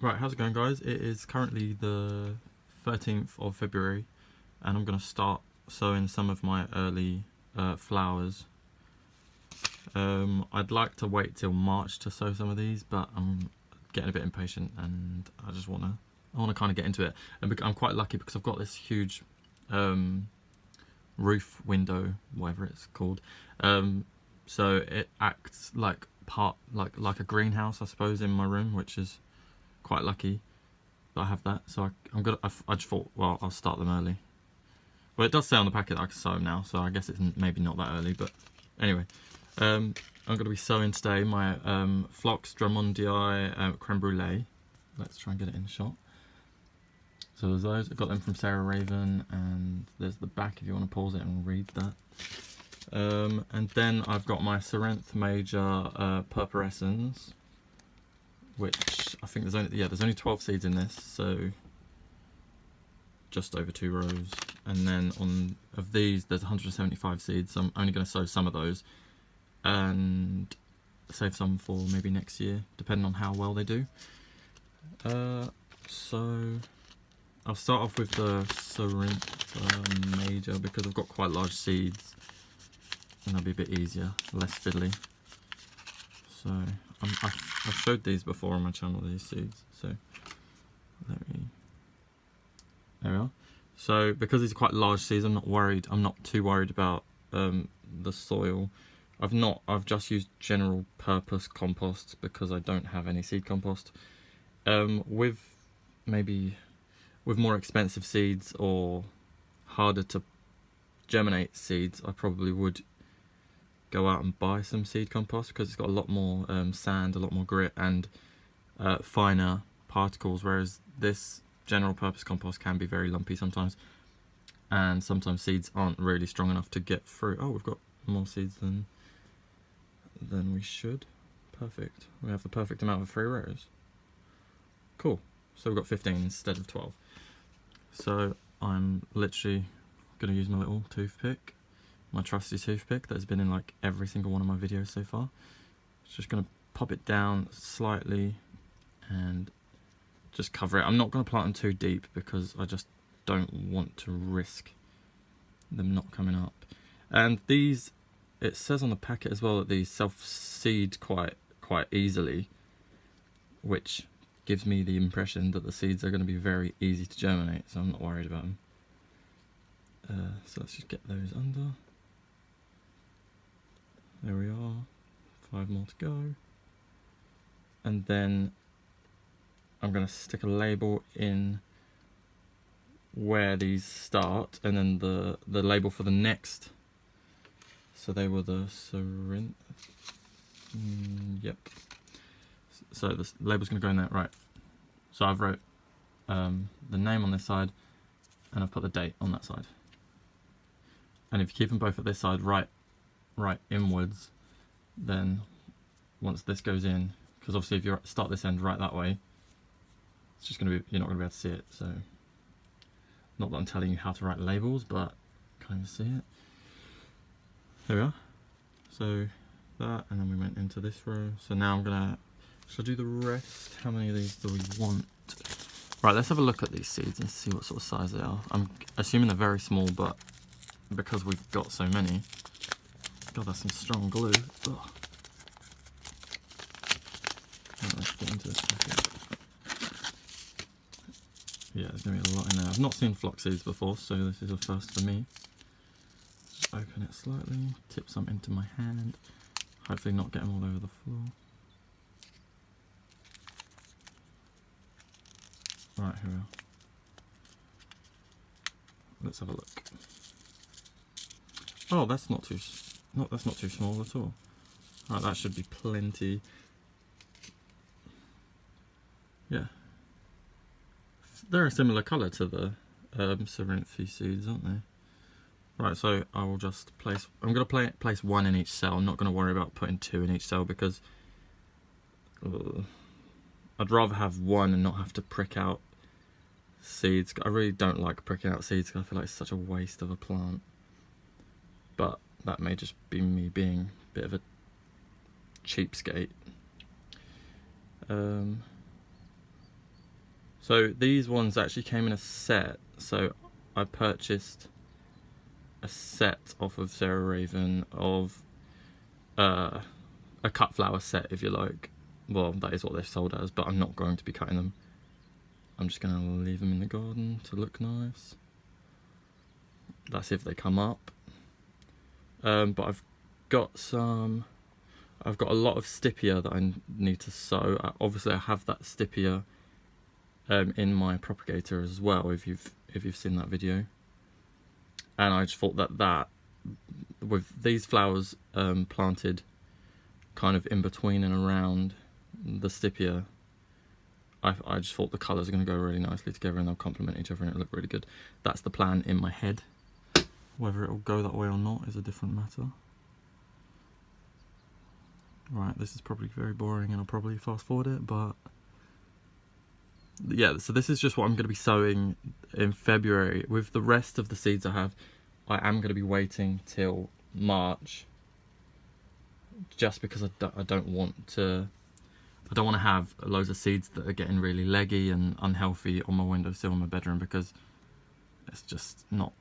Right, how's it going, guys? It is currently the 13th of February, and I'm going to start sowing some of my early flowers. I'd like to wait till March to sow some of these, but I'm getting a bit impatient, and I just want to kind of get into it. And I'm quite lucky because I've got this huge roof window, whatever it's called. So it acts like like a greenhouse, I suppose, in my room, which is quite lucky that I have that. So I just thought, well, I'll start them early. Well, it does say on the packet that I can sow them now, so I guess it's maybe not that early, but anyway. I'm going to be sowing today my Phlox Drummondii creme brulee. Let's try and get it in the shot. So there's those. I got them from Sarah Raven, and there's the back if you want to pause it and read that. And then I've got my Cerenth Major Purpurescens, which I think there's only 12 seeds in this, so just over 2 rows. And then of these there's 175 seeds, so I'm only going to sow some of those and save some for maybe next year, depending on how well they do. So I'll start off with the Cerenth Major because I've got quite large seeds and that'll be a bit easier, less fiddly. So I've showed these before on my channel, these seeds, so there we are. So because these are quite large seeds, I'm not too worried about the soil. I've just used general purpose compost because I don't have any seed compost. With more expensive seeds or harder to germinate seeds, I probably would go out and buy some seed compost because it's got a lot more sand, a lot more grit, and finer particles, whereas this general purpose compost can be very lumpy sometimes, and sometimes seeds aren't really strong enough to get through. Oh, we've got more seeds than we should. Perfect. We have the perfect amount of 3 rows. Cool. So we've got 15 instead of 12. So I'm literally going to use my little toothpick, my trusty toothpick that's been in like every single one of my videos so far. Just going to pop it down slightly and just cover it. I'm not going to plant them too deep because I just don't want to risk them not coming up. And these, it says on the packet as well that these self-seed quite easily, which gives me the impression that the seeds are going to be very easy to germinate, so I'm not worried about them. So let's just get those under. There we are, 5 more to go. And then I'm going to stick a label in where these start, and then the label for the next. So they were the Cerenth. Yep. So the label's going to go in there, right? So I've wrote the name on this side, and I've put the date on that side. And if you keep them both at this side right inwards, then once this goes in, because obviously if you start this end right that way, it's just going to be, you're not going to be able to see it. So not that I'm telling you how to write labels, but kind of see it. There we are. So that, and then we went into this row. So now I'm gonna, should I do the rest? How many of these do we want? Right, let's have a look at these seeds and see what sort of size they are. I'm assuming they're very small, but because we've got so many, God, that's some strong glue. Ugh. Right, let's get into this packet. Yeah, there's gonna be a lot in there. I've not seen Phlox seeds before, so this is a first for me. Just open it slightly, tip some into my hand. Hopefully not get them all over the floor. Right, here we are. Let's have a look. Oh, that's not too small at all. Right, that should be plenty. Yeah. They're a similar colour to the Cerenth seeds, aren't they? Right, so I will just I'm going to place 1 in each cell. I'm not going to worry about putting 2 in each cell because I'd rather have 1 and not have to prick out seeds. I really don't like pricking out seeds because I feel like it's such a waste of a plant. But that may just be me being a bit of a cheapskate. So these ones actually came in a set. So I purchased a set off of Sarah Raven of a cut flower set, if you like. Well, that is what they're sold as, but I'm not going to be cutting them. I'm just going to leave them in the garden to look nice. That's if they come up. But I've got a lot of stipia that I need to sow. Obviously I have that stipia in my propagator as well, if you've seen that video. And I just thought that with these flowers planted kind of in between and around the stipia, I just thought the colours are going to go really nicely together and they'll complement each other and it'll look really good. That's the plan in my head. Whether it'll go that way or not is a different matter. Right, this is probably very boring and I'll probably fast forward it, but yeah, so this is just what I'm going to be sowing in February. With the rest of the seeds I have, I am going to be waiting till March, just because I don't want to have loads of seeds that are getting really leggy and unhealthy on my windowsill in my bedroom, because it's just not,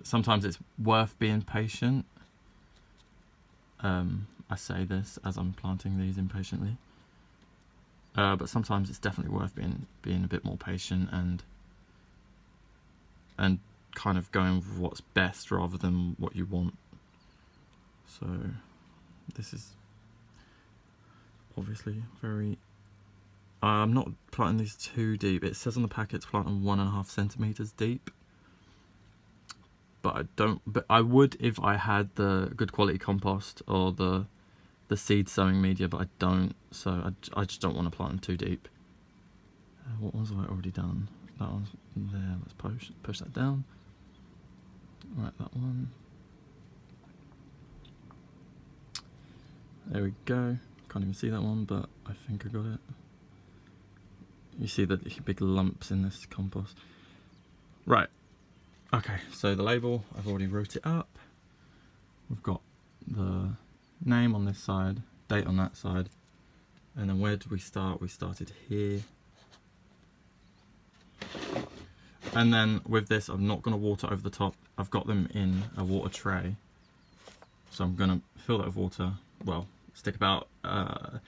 sometimes it's worth being patient. I say this as I'm planting these impatiently. But sometimes it's definitely worth being a bit more patient and kind of going with what's best rather than what you want. So this is obviously very... I'm not planting these too deep. It says on the packet it's planting 1.5 centimeters deep. But I would if I had the good quality compost or the seed sowing media, but I don't, so I just don't want to plant them too deep. What ones have I already done? That one's there. Let's push that down. Right, that one. There we go. Can't even see that one, but I think I got it. You see the big lumps in this compost. Right. Okay, so the label, I've already wrote it up. We've got the name on this side, date on that side, and then where did we start? We started here. And then with this, I'm not going to water over the top. I've got them in a water tray, so I'm going to fill that with water. Well, stick about 1.5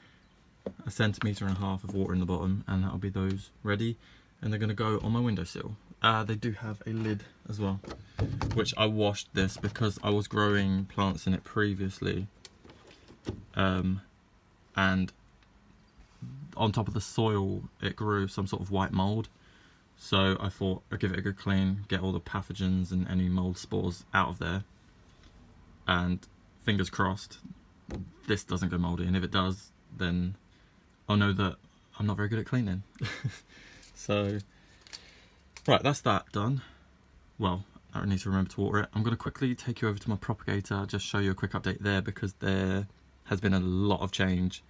centimeters of water in the bottom, and that'll be those ready. And they're going to go on my windowsill. They do have a lid as well, which I washed this because I was growing plants in it previously. And on top of the soil it grew some sort of white mold, so I thought I'd give it a good clean, get all the pathogens and any mold spores out of there, and fingers crossed this doesn't go moldy, and if it does then I'll know that I'm not very good at cleaning. So right, that's that done. Well, I need to remember to water it. I'm going to quickly take you over to my propagator, just show you a quick update there, because there has been a lot of change.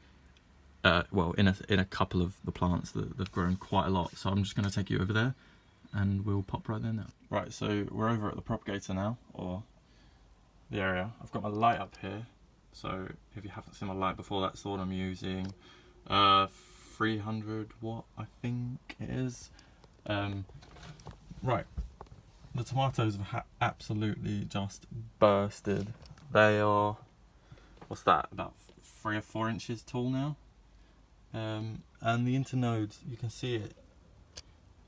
Well, in a couple of the plants that they've grown quite a lot. So I'm just going to take you over there, and we'll pop right there now. Right, so we're over at the propagator now, or the area. I've got my light up here. So if you haven't seen my light before, that's the one I'm using. 300 watt, I think it is. Right, the tomatoes have absolutely just bursted. They are, what's that, about 3 or 4 inches tall now. And the internodes, you can see it,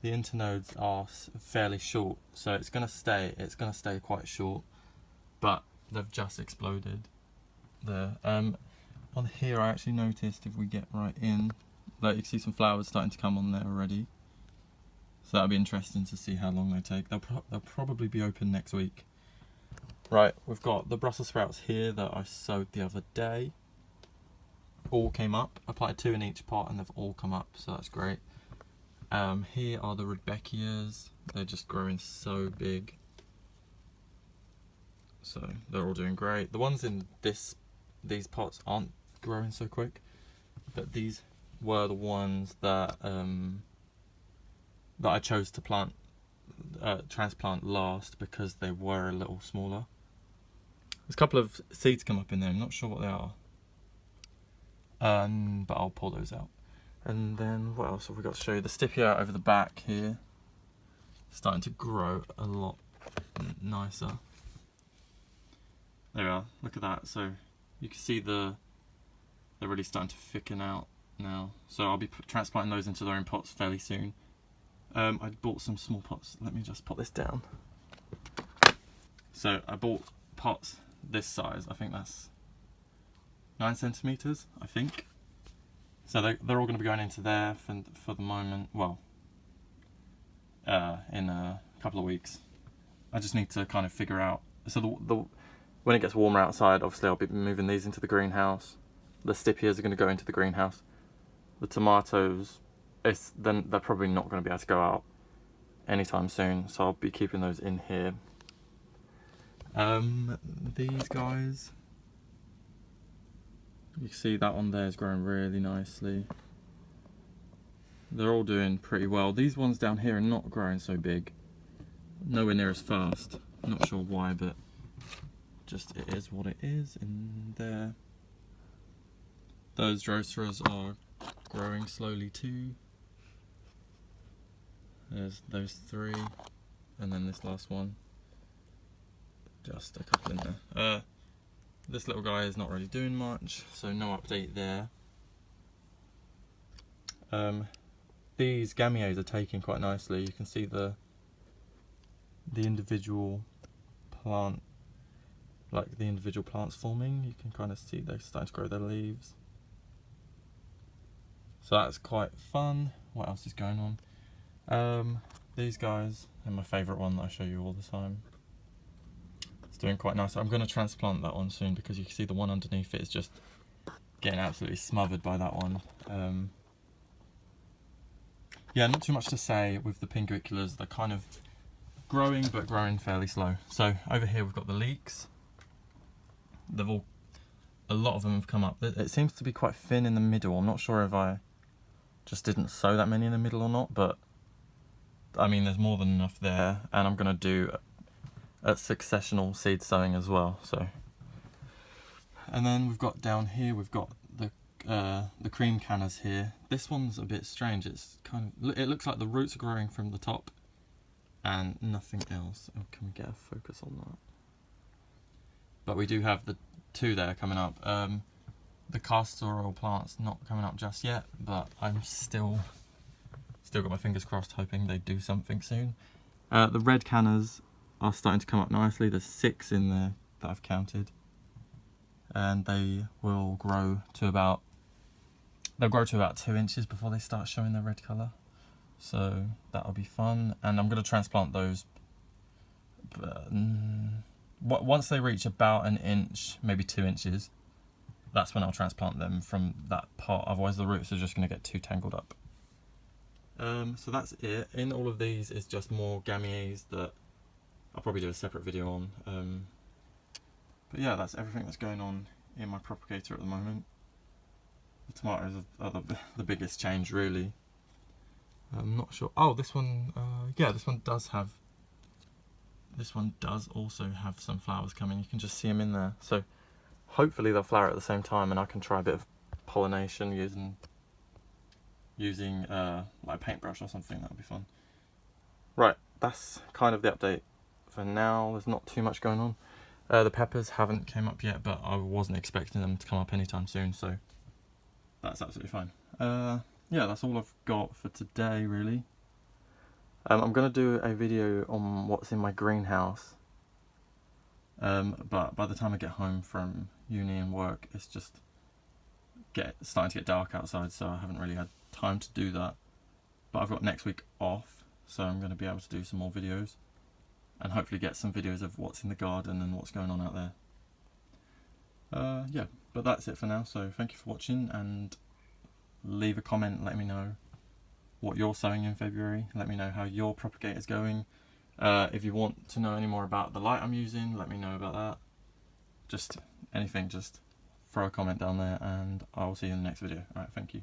the internodes are fairly short, so it's going to stay quite short, but they've just exploded there. On here I actually noticed, if we get right in, like you can see some flowers starting to come on there already. So that'll be interesting to see how long they take. They'll probably be open next week. Right, we've got the Brussels sprouts here that I sowed the other day. All came up. I planted 2 in each pot and they've all come up, so that's great. Here are the Rudbeckias. They're just growing so big. So they're all doing great. The ones in these pots aren't growing so quick, but these were the ones that that I chose to transplant last because they were a little smaller. There's a couple of seeds come up in there. I'm not sure what they are, but I'll pull those out. And then what else have we got to show you? The stipia over the back here, starting to grow a lot nicer. There we are, look at that. So you can see they're really starting to thicken out now. So I'll be transplanting those into their own pots fairly soon. I bought some small pots. Let me just put this down. So I bought pots this size. I think that's 9 centimeters, I think. So they're all going to be going into there for the moment. Well, in a couple of weeks. I just need to kind of figure out. So when it gets warmer outside, obviously I'll be moving these into the greenhouse. The stipias are going to go into the greenhouse. The tomatoes, then they're probably not going to be able to go out anytime soon, so I'll be keeping those in here. These guys, you can see that one there is growing really nicely. They're all doing pretty well. These ones down here are not growing so big, nowhere near as fast. Not sure why, but just it is what it is in there. Those Droceras are growing slowly too. There's those 3, and then this last one. Just a couple in there. This little guy is not really doing much, so no update there. These gamiers are taking quite nicely. You can see the individual plant, like the individual plants forming. You can kind of see they're starting to grow their leaves. So that's quite fun. What else is going on? These guys are my favourite one that I show you all the time. It's doing quite nice. I'm going to transplant that one soon because you can see the one underneath it is just getting absolutely smothered by that one. Yeah, not too much to say with the pinguiculas. They're kind of growing, but growing fairly slow. So over here we've got the leeks. A lot of them have come up. It seems to be quite thin in the middle. I'm not sure if I just didn't sow that many in the middle or not, but I mean there's more than enough there, and I'm going to do a successional seed sowing as well. So, and then we've got down here, we've got the cream cannas here. This one's a bit strange. It's kind of, it looks like the roots are growing from the top and nothing else. Oh, can we get a focus on that? But we do have the 2 there coming up. The castor oil plant's not coming up just yet, but I'm still got my fingers crossed, hoping they do something soon. The red cannas are starting to come up nicely. There's 6 in there that I've counted, and they will grow to about 2 inches before they start showing their red colour. So that'll be fun, and I'm going to transplant those. Once they reach about 1 inch, maybe 2 inches, that's when I'll transplant them from that part. Otherwise the roots are just going to get too tangled up. So that's it. In all of these is just more gamiers that I'll probably do a separate video on. But yeah, that's everything that's going on in my propagator at the moment. The tomatoes are the biggest change, really. I'm not sure. Oh, this one, yeah, this one does also have some flowers coming. You can just see them in there. So hopefully they'll flower at the same time, and I can try a bit of pollination using like a paintbrush or something. That'll be fun. Right, that's kind of the update for now. There's not too much going on. The peppers haven't came up yet, but I wasn't expecting them to come up anytime soon, so that's absolutely fine. Yeah, that's all I've got for today, really. I'm going to do a video on what's in my greenhouse, but by the time I get home from uni and work, it's just starting to get dark outside, so I haven't really had time to do that. But I've got next week off, so I'm going to be able to do some more videos, and hopefully get some videos of what's in the garden and what's going on out there. Yeah, but that's it for now, so thank you for watching, and leave a comment, let me know what you're sowing in February, let me know how your propagator's going. If you want to know any more about the light I'm using, let me know about that. Just anything, just throw a comment down there, and I will see you in the next video. Alright, thank you.